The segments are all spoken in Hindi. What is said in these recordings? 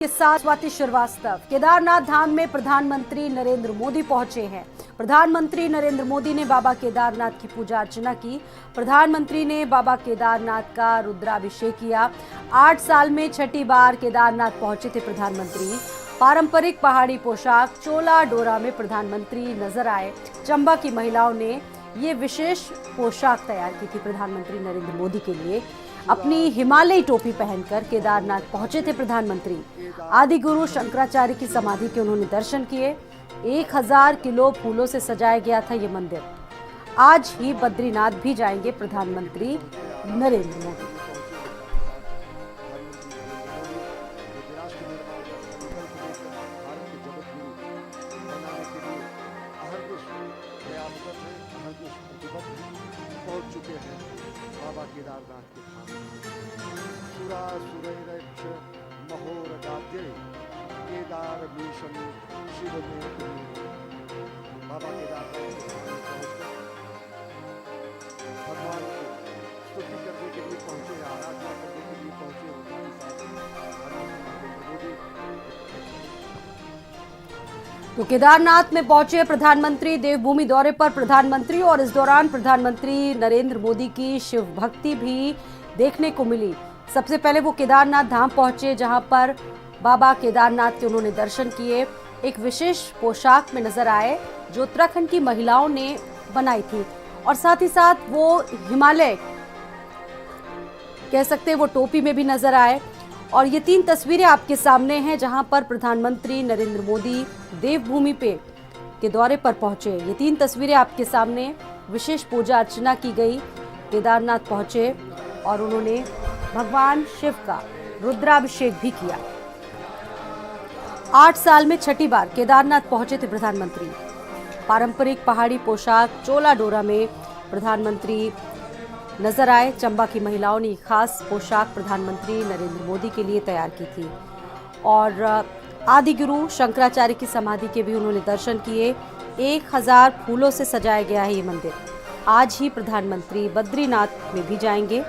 के साथ स्वाति श्रीवास्तव। केदारनाथ धाम में प्रधानमंत्री नरेंद्र मोदी पहुंचे हैं। प्रधानमंत्री नरेंद्र मोदी ने बाबा केदारनाथ की पूजा अर्चना की। प्रधानमंत्री ने बाबा केदारनाथ का रुद्राभिषेक किया। 8 साल में छठी बार केदारनाथ पहुंचे थे प्रधानमंत्री। पारंपरिक पहाड़ी पोशाक चोला डोरा में प्रधानमंत्री नजर आए। चंबा की महिलाओं ने ये विशेष पोशाक तैयार की थी प्रधानमंत्री नरेंद्र मोदी के लिए। अपनी हिमालयी टोपी पहनकर केदारनाथ पहुंचे थे प्रधानमंत्री। आदि गुरु शंकराचार्य की समाधि के उन्होंने दर्शन किए। 1000 किलो फूलों से सजाया गया था ये मंदिर। आज ही बद्रीनाथ भी जाएंगे प्रधानमंत्री नरेंद्र मोदी। पहुंच चुके हैं बाबा केदारनाथ के धाम। सुरा सुरैरक्ष महोरगाद्यै केदार मीशम शिव में बाबा केदारनाथ के धाम पहुंचकर भगवान की स्तुति करने के लिए पहुंचे, आराधना करने के लिए पहुंचे। तो केदारनाथ में पहुंचे प्रधानमंत्री। देवभूमि दौरे पर प्रधानमंत्री और इस दौरान प्रधानमंत्री नरेंद्र मोदी की शिव भक्ति भी देखने को मिली। सबसे पहले वो केदारनाथ धाम पहुंचे, जहां पर बाबा केदारनाथ के उन्होंने दर्शन किए। एक विशेष पोशाक में नजर आए जो उत्तराखंड की महिलाओं ने बनाई थी, और साथ ही साथ वो हिमालय कह सकते हैं वो टोपी में भी नजर आए। और ये 3 तस्वीरें आपके सामने हैं, जहां पर प्रधानमंत्री नरेंद्र मोदी देवभूमि पे के दौरे पर पहुंचे। ये 3 तस्वीरें आपके सामने। विशेष पूजा अर्चना की गई। केदारनाथ पहुंचे और उन्होंने भगवान शिव का रुद्राभिषेक भी किया। 8 साल में छठी बार केदारनाथ पहुंचे थे प्रधानमंत्री। पारंपरिक पहाड़ी पोशाक चोला डोरा में प्रधानमंत्री नजर आए। चंबा की महिलाओं ने खास पोशाक प्रधानमंत्री नरेंद्र मोदी के लिए तैयार की थी। और आदि गुरु शंकराचार्य की समाधि के भी उन्होंने दर्शन किए। 1000 फूलों से सजाया गया है ये मंदिर। आज ही प्रधानमंत्री बद्रीनाथ में भी जाएंगे।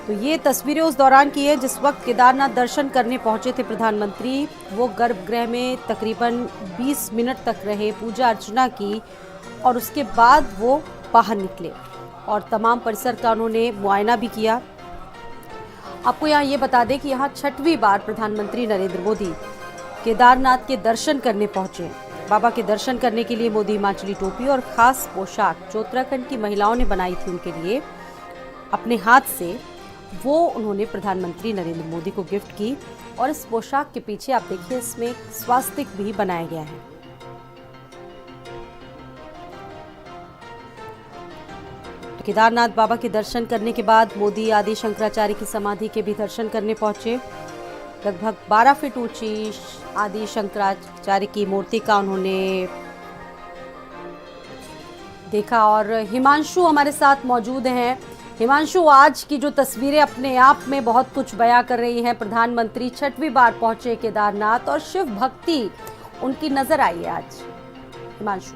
तो ये तस्वीरें उस दौरान की है जिस वक्त केदारनाथ दर्शन करने पहुंचे थे प्रधानमंत्री। वो गर्भगृह में तकरीबन 20 मिनट तक रहे, पूजा अर्चना की और उसके बाद वो बाहर निकले और तमाम परिसर का उन्होंने मुआयना भी किया। आपको यहाँ ये बता दें कि यहाँ छठवीं बार प्रधानमंत्री नरेंद्र मोदी केदारनाथ के दर्शन करने पहुंचे। बाबा के दर्शन करने के लिए मोदी हिमाचली टोपी और खास पोशाक जो उत्तराखंड की महिलाओं ने बनाई थी उनके लिए अपने हाथ से, वो उन्होंने प्रधानमंत्री नरेंद्र मोदी को गिफ्ट की। और इस पोशाक के पीछे आप देखिए इसमें एक स्वास्तिक भी बनाया गया है। केदारनाथ बाबा के दर्शन करने के बाद मोदी आदि शंकराचार्य की समाधि के भी दर्शन करने पहुंचे। लगभग 12 फीट ऊंची आदि शंकराचार्य की मूर्ति का उन्होंने देखा। और हिमांशु हमारे साथ मौजूद हैं। हिमांशु, आज की जो तस्वीरें अपने आप में बहुत कुछ बयां कर रही हैं। प्रधानमंत्री छठवीं बार पहुंचे केदारनाथ और शिव भक्ति उनकी नजर आई है आज। हिमांशु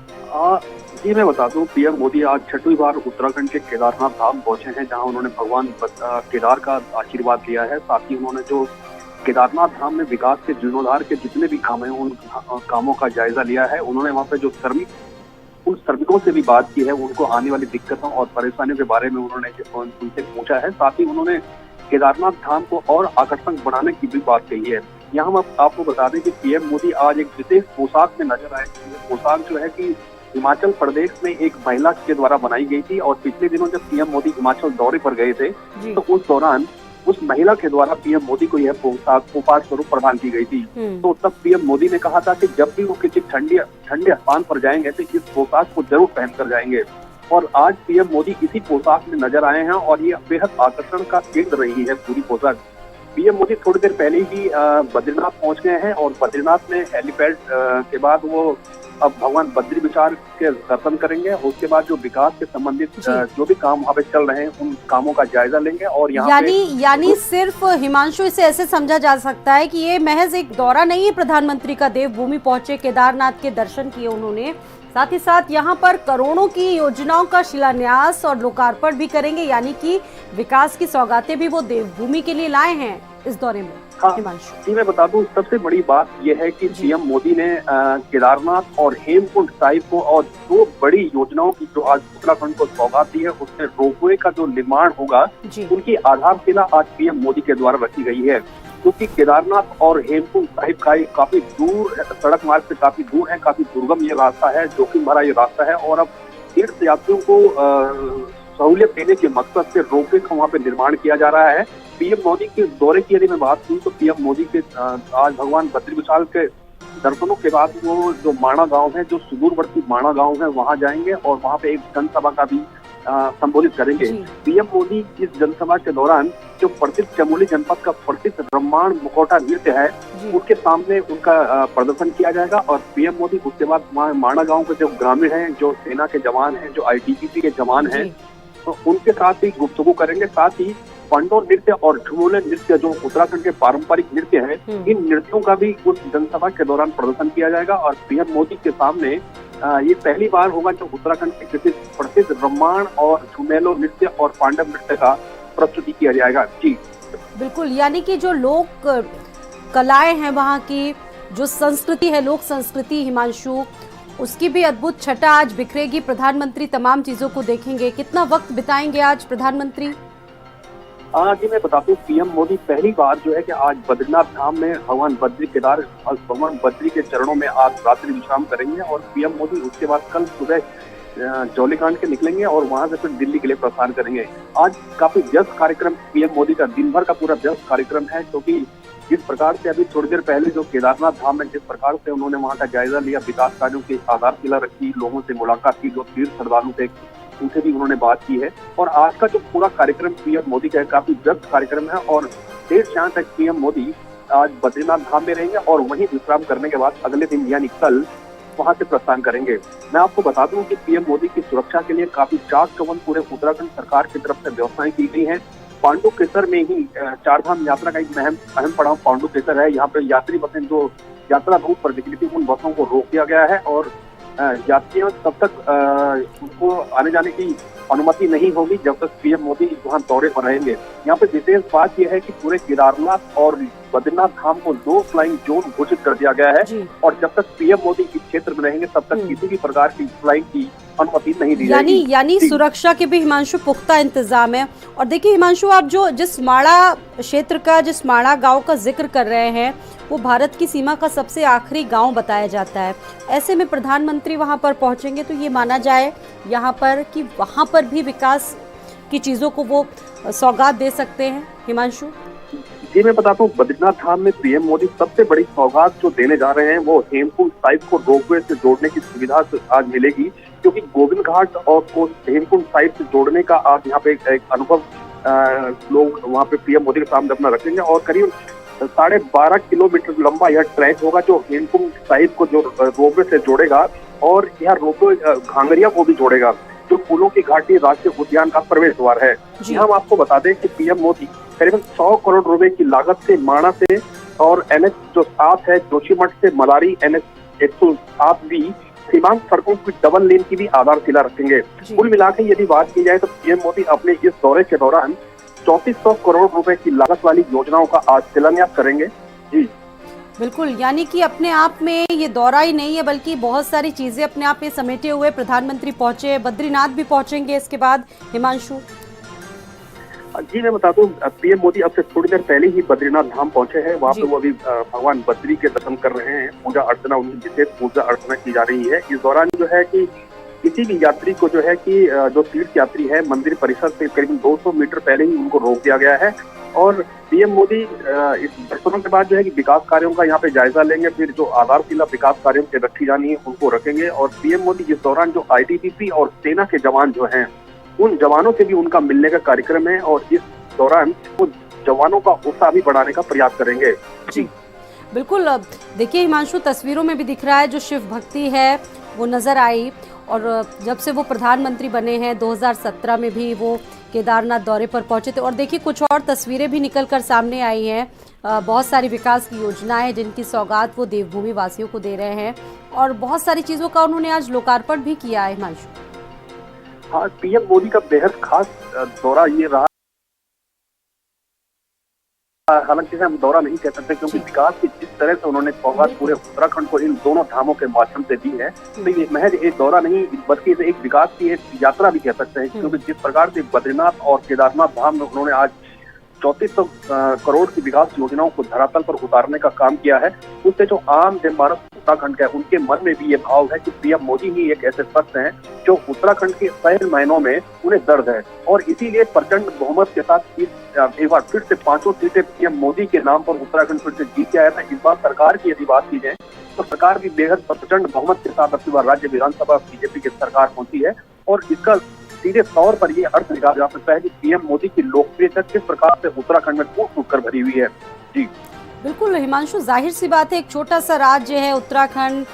जी, मैं बता दूं, पीएम मोदी आज छठवीं बार उत्तराखंड के केदारनाथ धाम पहुंचे हैं, जहां उन्होंने भगवान केदार का आशीर्वाद लिया है। साथ ही उन्होंने जो केदारनाथ धाम में विकास के जीर्णोद्धार के जितने भी काम हैं उन कामों का जायजा लिया है। उन्होंने वहां पे जो उन श्रमिकों से भी बात की है, उनको आने वाली दिक्कतों और परेशानियों के बारे में उन्होंने उनसे पूछा है। साथ ही उन्होंने केदारनाथ धाम को और आकर्षक बनाने की भी बात कही है। यहाँ हम आपको बता दें कि पीएम मोदी आज एक विशेष पोशाक में नजर आए। पोशाक जो है कि हिमाचल प्रदेश में एक महिला के द्वारा बनाई गई थी, और पिछले दिनों जब पीएम मोदी हिमाचल दौरे पर गए थे तो उस दौरान उस महिला के द्वारा पीएम मोदी को यह पोशाक उपहार स्वरूप प्रदान की गई थी। तो तब पीएम मोदी ने कहा था कि जब भी वो किसी ठंडे स्थान पर जाएंगे तो इस पोशाक को जरूर पहनकर जाएंगे। और आज पीएम मोदी इसी पोशाक में नजर आए हैं और ये बेहद आकर्षण का केंद्र रही है पूरी पोशाक। पीएम मोदी थोड़ी देर पहले ही बद्रीनाथ पहुंच गए हैं और बद्रीनाथ में हेलीपैड के बाद वो अब भगवान बद्री विचार के दर्शन करेंगे। उसके बाद जो विकास के संबंधित जो भी काम वहाँ पे चल रहे हैं उन कामों का जायजा लेंगे। और यहाँ यानी सिर्फ हिमांशु इसे ऐसे समझा जा सकता है कि ये महज एक दौरा नहीं है प्रधानमंत्री का। देवभूमि पहुंचे, केदारनाथ के दर्शन किए उन्होंने, साथ ही साथ यहाँ पर करोड़ों की योजनाओं का शिलान्यास और लोकार्पण भी करेंगे, यानी कि विकास की सौगातें भी वो देवभूमि के लिए लाए हैं इस दौरे में। हाँ हिमांशु? जी, मैं बता दूं सबसे बड़ी बात यह है कि जी। पीएम मोदी ने केदारनाथ और हेमकुंड साहिब को और दो बड़ी योजनाओं की जो आज उत्तराखंड को सौगात दी है, उसमें रोपवे का जो निर्माण होगा जी। उनकी आधारशिला आज पीएम मोदी के द्वारा रखी गई है। क्योंकि केदारनाथ और हेमकुंड साहिब का ये काफी दूर सड़क मार्ग से काफी दूर है, काफी दुर्गम ये रास्ता है, जोखिम भरा ये रास्ता है और अब तीर्थ यात्रियों को सहूलियत देने के मकसद से रोपवे का वहाँ पे निर्माण किया जा रहा है। पीएम मोदी के दौरे की यदि मैं बात करूं तो पीएम मोदी के आज भगवान बद्री विशाल के दर्शनों के बाद वो जो माणा गांव है, जो सुदूरवर्ती माणा गांव है, वहां जाएंगे और वहां पे एक जनसभा का भी संबोधित करेंगे। पीएम मोदी इस जनसभा के दौरान जो प्रसिद्ध चमोली जनपद का प्रसिद्ध ब्रह्मांड मुखौटा नृत्य है उसके सामने उनका प्रदर्शन किया जाएगा और पीएम मोदी उसके बाद माणा गांव के जो ग्रामीण हैं, जो सेना के जवान हैं, जो आईटीबीपी के जवान हैं, तो उनके साथ ही गुफ्तगू करेंगे। साथ ही पांडव नृत्य और झुमोले नृत्य जो उत्तराखंड के पारंपरिक नृत्य हैं, इन नृत्यों का भी उस जनसभा के दौरान प्रदर्शन किया जाएगा और पीएम मोदी के सामने ये पहली बार होगा जो उत्तराखंड के किसी प्रसिद्ध ब्रह्मांड और झुमेलो नृत्य और पांडव नृत्य का प्रस्तुति किया जाएगा। जी बिल्कुल, यानी कि जो लोक कलाएं हैं, वहाँ की जो संस्कृति है, लोक संस्कृति हिमांशु, उसकी भी अद्भुत छटा आज बिखरेगी। प्रधानमंत्री तमाम चीजों को देखेंगे। कितना वक्त बिताएंगे आज प्रधानमंत्री? जी मैं बताता हूँ, पीएम मोदी पहली बार जो है कि आज बद्रीनाथ धाम में भगवान बद्री के चरणों में आज रात्रि विश्राम करेंगे और पीएम मोदी उसके बाद कल सुबह जौलीकांड के निकलेंगे और वहां से फिर दिल्ली के लिए प्रस्थान करेंगे। आज काफी व्यस्त कार्यक्रम पीएम मोदी का दिन भर का पूरा व्यस्त कार्यक्रम है, क्योंकि जिस प्रकार से अभी थोड़ी देर पहले जो केदारनाथ धाम में जिस प्रकार से उन्होंने वहां का जायजा लिया, विकास कार्यों की आधारशिला रखी, लोगों से मुलाकात की, जो तीर्थ श्रद्धालु थे उनसे भी उन्होंने बात की है और आज का जो पूरा कार्यक्रम पीएम मोदी का काफी व्यस्त कार्यक्रम है और देर शाम तक पीएम मोदी आज बद्रीनाथ धाम में रहेंगे और वहीं विश्राम करने के बाद अगले दिन यानी कल वहां से प्रस्थान करेंगे। मैं आपको बता दूं कि पीएम मोदी की सुरक्षा के लिए काफी चाक चौबंद पूरे उत्तराखंड सरकार की तरफ से व्यवस्थाएं की गई हैं। पांडु केसर में ही चारधाम यात्रा का एक अहम पड़ाव पांडु केसर है। यहाँ पे यात्री बसें जो यात्रा रूट पर निकली थी उन बसों को रोक दिया गया है और यात्रियों तब तक उनको आने जाने की अनुमति नहीं होगी जब तक पीएम मोदी वहां दौरे पर रहेंगे। यहाँ पे विशेष बात यह है कि पूरे केदारनाथ और बद्रीनाथ धाम को 2 फ्लाइंग जोन घोषित कर दिया गया है और जब तक पीएम मोदी इस क्षेत्र में रहेंगे तब तक किसी भी प्रकार की फ्लाइंग की अनुमति नहीं दी जाएगी। यानी सुरक्षा के भी हिमांशु पुख्ता इंतजाम है। और देखिए हिमांशु, आप जो जिस माणा क्षेत्र का, जिस माणा गांव का जिक्र कर रहे हैं, वो भारत की सीमा का सबसे आखिरी गांव बताया जाता है। ऐसे में प्रधानमंत्री वहां पर पहुंचेंगे तो ये माना जाए यहाँ पर कि वहां पर भी विकास की चीजों को वो सौगात दे सकते हैं। हिमांशु जी मैं बताता हूँ, बद्रीनाथ धाम में पीएम मोदी सबसे बड़ी सौगात जो देने जा रहे हैं वो हेमकुंड साहिब को रोपवे से जोड़ने की सुविधा आज मिलेगी, क्योंकि गोविंद घाट और हेमकुंड साहिब से जोड़ने का आज यहाँ पे एक अनुभव लोग वहाँ पे पीएम मोदी के सामने अपना रखेंगे और करीब 12.5 किलोमीटर लंबा यह ट्रैक होगा जो हेमकुंड साहिब को जो रोपवे से जोड़ेगा और यह रोपवे घांगरिया को भी जोड़ेगा, जो फूलों की घाटी राष्ट्रीय उद्यान का प्रवेश द्वार है। हम आपको बता दें कि पीएम मोदी करीबन 100 करोड़ रुपए की लागत से माणा से और NH जो 7 है जोशीमठ से मलारी NH 107 भी सीमांत सड़कों की डबल लेन की भी आधारशिला रखेंगे। कुल मिलाकर यदि बात की जाए तो पीएम मोदी अपने इस दौरे के दौरान 3400 करोड़ रुपए की लागत वाली योजनाओं का आज शिलान्यास करेंगे। जी बिल्कुल, यानी कि अपने आप में ये दौरा ही नहीं है बल्कि बहुत सारी चीजें अपने आप में समेटे हुए प्रधानमंत्री पहुंचे, बद्रीनाथ भी पहुंचेंगे इसके बाद। हिमांशु जी मैं बताता हूँ, पीएम मोदी अब से थोड़ी देर पहले ही बद्रीनाथ धाम पहुंचे हैं। वहाँ पे वो अभी भगवान बद्री के दर्शन कर रहे हैं। पूजा अर्चना, उनकी विशेष पूजा अर्चना की जा रही है। इस दौरान जो है कि किसी भी यात्री को जो है कि जो तीर्थ यात्री है मंदिर परिसर से करीब 200 मीटर पहले ही उनको रोक दिया गया है और पीएम मोदी इस दर्शनों के बाद जो है कि विकास कार्यों का यहाँ पे जायजा लेंगे। फिर जो आधारशिला विकास कार्यों के रखी जानी है उनको रखेंगे और पीएम मोदी इस दौरान जो आईटीबीपी और सेना के जवान जो हैं उन जवानों से भी उनका मिलने का कार्यक्रम है और इस दौरान वो जवानों का उत्साह भी बढ़ाने का प्रयास करेंगे। जी बिल्कुल, देखिए हिमांशु, तस्वीरों में भी दिख रहा है जो शिव भक्ति है वो नजर आई और जब से वो प्रधानमंत्री बने हैं 2017 में भी वो केदारनाथ दौरे पर पहुंचे थे और देखिए कुछ और तस्वीरें भी निकल कर सामने आई हैं। बहुत सारी विकास की योजनाएं जिनकी सौगात वो देवभूमि वासियों को दे रहे हैं और बहुत सारी चीजों का उन्होंने आज लोकार्पण भी किया है। हिमांशु हाँ, पीएम मोदी का बेहद खास दौरा ये रहा हालांकि हम दौरा नहीं कह सकते, क्योंकि विकास की जिस तरह से उन्होंने सौगात पूरे उत्तराखंड को इन दोनों धामों के माध्यम से दी है, तो ये महज एक दौरा नहीं बल्कि इसे एक विकास की एक यात्रा भी कह सकते हैं। क्योंकि जिस प्रकार से बद्रीनाथ और केदारनाथ धाम में उन्होंने आज 3400 करोड़ की विकास योजनाओं को धरातल पर उतारने का काम किया है, उससे जो आम जनमानस उत्तराखंड का है उनके मन में भी ये भाव है कि पीएम मोदी ही एक ऐसे शख्स हैं जो उत्तराखंड के शहर महीनों में उन्हें दर्द है, और इसीलिए प्रचंड बहुमत के साथ एक बार फिर से 5 सीटें पीएम मोदी के नाम पर उत्तराखंड फिर से जीत के आया था। इस बार सरकार की यदि बात की जाए तो सरकार भी बेहद प्रचंड बहुमत के साथ अब राज्य विधानसभा बीजेपी की सरकार पहुंची है, और इसका सीधे तौर पर ये अर्थ निकाला जा सकता है कि पीएम मोदी की लोकप्रियता किस प्रकार से उत्तराखंड में फूट फूट कर भरी हुई है। जी बिल्कुल हिमांशु, जाहिर सी बात है, एक छोटा सा राज्य है उत्तराखंड,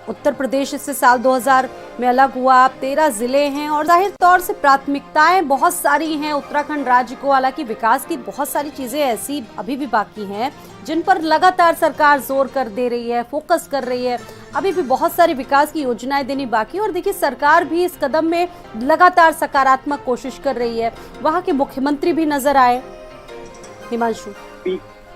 उत्तर प्रदेश इससे साल 2000 में अलग हुआ, 13 जिले हैं और जाहिर तौर से प्राथमिकताएं बहुत सारी हैं उत्तराखंड राज्य को। हालांकि विकास की बहुत सारी चीजें ऐसी अभी भी बाकी हैं जिन पर लगातार सरकार जोर कर दे रही है, फोकस कर रही है। अभी भी बहुत सारी विकास की योजनाएं देनी बाकी है, और देखिए सरकार भी इस कदम में लगातार सकारात्मक कोशिश कर रही है। वहाँ के मुख्यमंत्री भी नजर आए हिमांशु।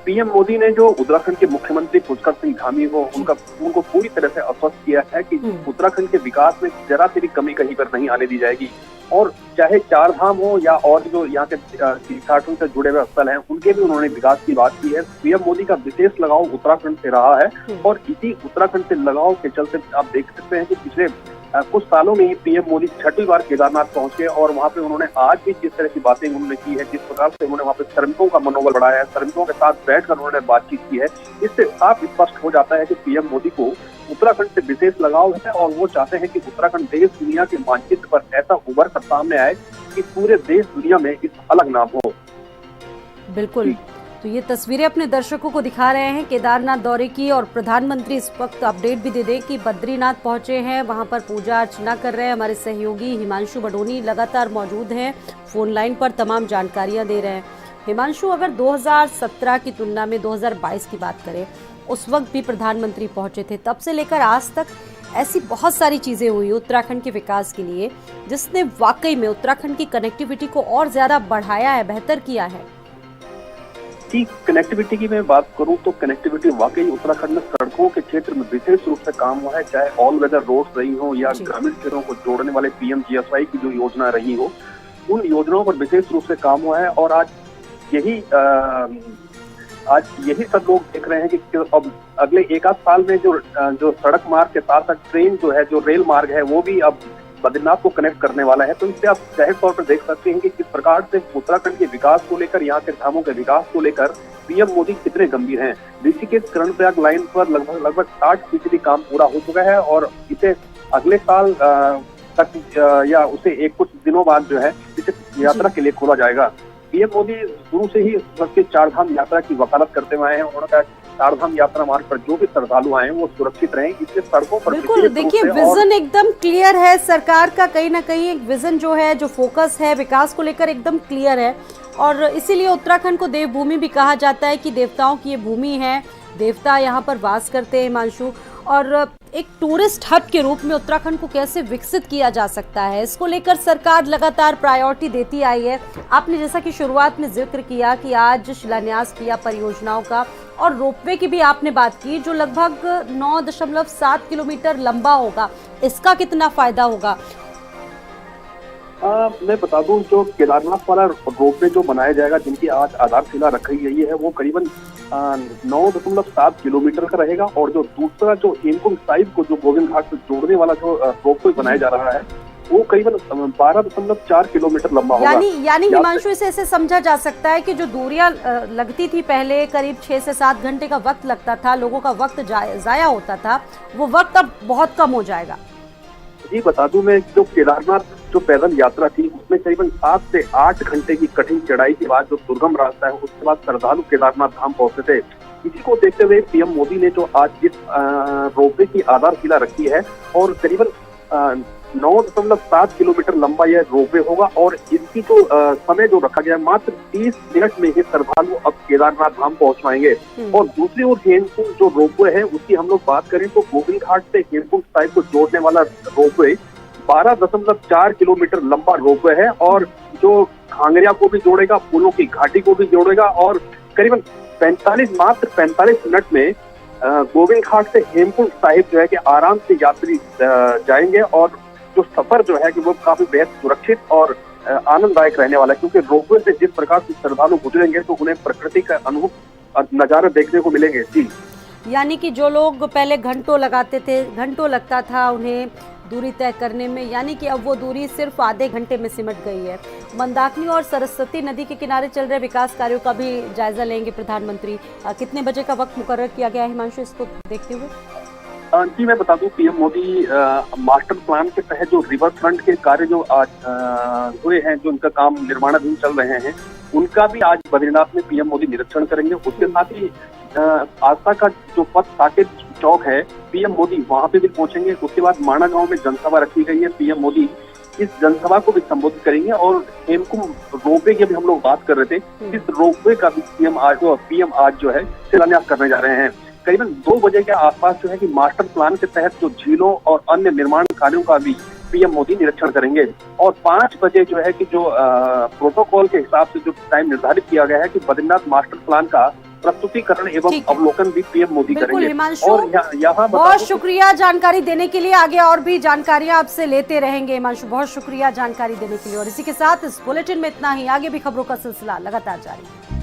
पीएम मोदी ने जो उत्तराखंड के मुख्यमंत्री पुष्कर सिंह धामी को उनको पूरी तरह से आश्वस्त किया है कि उत्तराखंड के विकास में जरा सी भी कमी कहीं पर नहीं आने दी जाएगी, और चाहे चार धाम हो या और जो यहाँ के तीर्थाटन से जुड़े हुए स्थल हैं उनके भी उन्होंने विकास की बात की है। पीएम मोदी का विशेष लगाव उत्तराखंड से रहा है, और इसी उत्तराखंड से लगाव के चलते आप देख सकते हैं कि पिछले कुछ सालों में ही पीएम मोदी 6वीं बार केदारनाथ पहुंचे, और वहां पे उन्होंने आज भी जिस तरह की बातें उन्होंने की है, जिस प्रकार से उन्होंने वहां पे श्रमिकों का मनोबल बढ़ाया है, श्रमिकों के साथ बैठकर उन्होंने बातचीत की है, इससे साफ स्पष्ट हो जाता है कि पीएम मोदी को उत्तराखंड से विशेष लगाव है, और वो चाहते हैं कि उत्तराखंड देश दुनिया के मानचित्र पर ऐसा उभर कर सामने आए कि पूरे देश दुनिया में इस अलग नाम हो। बिल्कुल, तो ये तस्वीरें अपने दर्शकों को दिखा रहे हैं केदारनाथ दौरे की, और प्रधानमंत्री इस वक्त अपडेट भी दे दें कि बद्रीनाथ पहुंचे हैं, वहां पर पूजा अर्चना कर रहे हैं। हमारे सहयोगी हिमांशु बडोनी लगातार मौजूद हैं, फोन लाइन पर तमाम जानकारियां दे रहे हैं। हिमांशु, अगर 2017 की तुलना में 2022 की बात करें, उस वक्त भी प्रधानमंत्री पहुंचे थे, तब से लेकर आज तक ऐसी बहुत सारी चीजें हुई उत्तराखंड के विकास के लिए जिसने वाकई में उत्तराखंड की कनेक्टिविटी को और ज्यादा बढ़ाया है, बेहतर किया है। कनेक्टिविटी की मैं बात करूं तो कनेक्टिविटी वाकई उत्तराखंड में सड़कों के क्षेत्र में विशेष रूप से काम हुआ है, चाहे ऑल वेदर रोड्स रही हो या ग्रामीण क्षेत्रों को जोड़ने वाले PMGSY की जो योजना रही हो, उन योजनाओं पर विशेष रूप से काम हुआ है। और आज यही सब लोग देख रहे हैं कि अब अगले 1 साल में जो सड़क मार्ग के साथ साथ ट्रेन जो है, जो रेल मार्ग है, वो भी अब बद्रीनाथ को कनेक्ट करने वाला है। तो इससे आप जाहिर तौर पर देख सकते हैं कि किस प्रकार से उत्तराखंड के विकास को लेकर, यहाँ के धामों के विकास को लेकर पीएम मोदी कितने गंभीर हैं। ऋषिकेश कर्णप्रयाग लाइन पर लगभग 60% काम पूरा हो चुका है, और इसे अगले साल तक या उसे एक कुछ दिनों बाद जो है इसे यात्रा के लिए खोला जाएगा। पीएम मोदी शुरू से ही सबके 4 धाम यात्रा की वकालत करते हुए आए हैं। उन्होंने कहा 4 धाम यात्रा मार्ग पर जो भी श्रद्धालु आए वो सुरक्षित रहें, इसलिए सड़कों पर बिल्कुल देखिए विजन एकदम क्लियर है सरकार का, कहीं ना कहीं एक विजन जो है, जो फोकस है विकास को लेकर एकदम क्लियर है, और इसीलिए उत्तराखंड को देवभूमि भी कहा जाता है कि देवताओं की ये भूमि है, देवता यहाँ पर वास करते हैं हिमांशु। और एक टूरिस्ट हब के रूप में उत्तराखंड को कैसे विकसित किया जा सकता है, इसको लेकर सरकार लगातार प्रायोरिटी देती आई है। आपने जैसा कि शुरुआत में जिक्र किया कि आज शिलान्यास किया परियोजनाओं का, और रोपवे की भी आपने बात की जो लगभग 9.7 किलोमीटर लंबा होगा, इसका कितना फायदा होगा? मैं बता दूं, जो केदारनाथ वाला रोपवे जो बनाया जाएगा, जिनकी आज आधारशिला रखी गई है, वो करीबन 9.7 किलोमीटर का रहेगा, और जो दूसरा जो हेमकुंड साहिब को जो गोविंद घाट से जोड़ने वाला जो रोपवे बनाया जा रहा है, वो करीबन 12.4 किलोमीटर लंबा होगा। यानी हिमांशु इसे ऐसे समझा जा सकता है कि जो दूरियां लगती थी पहले, करीब 6 से 7 घंटे का वक्त लगता था, लोगों का वक्त जाया होता था, वो वक्त अब बहुत कम हो जाएगा। जी बता दूं मैं, जो केदारनाथ जो पैदल यात्रा थी उसमें करीबन 7 से 8 घंटे की कठिन चढ़ाई के बाद जो दुर्गम रास्ता है, उसके बाद श्रद्धालु केदारनाथ धाम पहुंचते थे। इसी को देखते हुए पीएम मोदी ने जो आज इस रोपवे की आधारशिला रखी है, और करीबन 9.7 किलोमीटर लंबा यह रोपवे होगा, और इसकी जो समय जो रखा गया है, मात्र 30 मिनट में ही श्रद्धालु अब केदारनाथ धाम पहुंच पाएंगे। और दूसरी ओर हेमकुंड जो रोपवे है उसकी हम लोग बात करें तो गोविंद घाट से हेमकुंड साहिब को जोड़ने वाला रोपवे 12.4 किलोमीटर लंबा रोपवे है, और जो खांगरिया को भी जोड़ेगा, फूलों की घाटी को भी जोड़ेगा, और करीबन 45 मिनट में गोविंद घाट से हेमकुंड साहिब जो है कि आराम से यात्री जाएंगे और जो सफर जो है कि वो काफी बेहद सुरक्षित और आनंददायक रहने वाला है, क्योंकि रोपवे से जिस प्रकार से श्रद्धालु गुजरेंगे तो उन्हें प्रकृति का अनुभव और नजारे देखने को मिलेंगे। जी, यानी कि जो लोग पहले घंटों लगाते थे, घंटों लगता था उन्हें दूरी तय करने में, यानी कि अब वो दूरी सिर्फ आधे घंटे में सिमट गई है। मंदाकिनी और सरस्वती नदी के किनारे चल रहे विकास कार्यों का भी जायजा लेंगे प्रधानमंत्री। कितने बजे का वक्त मुकर्रर किया गया है हिमांशु, इसको देखते हुए? जी, मैं बता दूं, पीएम मोदी मास्टर प्लान के तहत जो रिवर फ्रंट के कार्य जो आज हुए हैं, जो उनका काम निर्माणाधीन चल रहे हैं, उनका भी आज बद्रीनाथ में पीएम मोदी निरीक्षण करेंगे। उसके साथ ही आस्था का जो पथ साकेत चौक है, पीएम मोदी वहां पे भी पहुंचेंगे। उसके बाद माणा गांव में जनसभा रखी गई है, पीएम मोदी इस जनसभा को भी संबोधित करेंगे। और हेमकुंड रोपवे की भी हम लोग बात कर रहे थे, इस रोपवे का भी पीएम आज जो है शिलान्यास करने जा रहे हैं। करीबन 2 बजे के आसपास जो है कि मास्टर प्लान के तहत जो झीलों और अन्य निर्माण कार्यों का भी पीएम मोदी निरीक्षण करेंगे। और 5 बजे जो है कि जो प्रोटोकॉल के हिसाब से जो टाइम निर्धारित किया गया है कि बद्रीनाथ मास्टर प्लान का प्रस्तुतिकरण एवं अवलोकन भी पीएम मोदी करेंगे। और यहाँ बहुत शुक्रिया जानकारी देने के लिए। आगे और भी जानकारियां आपसे लेते रहेंगे हिमांशु, बहुत शुक्रिया जानकारी देने के लिए। और इसी के साथ इस बुलेटिन में इतना ही। आगे भी खबरों का सिलसिला लगातार जारी है।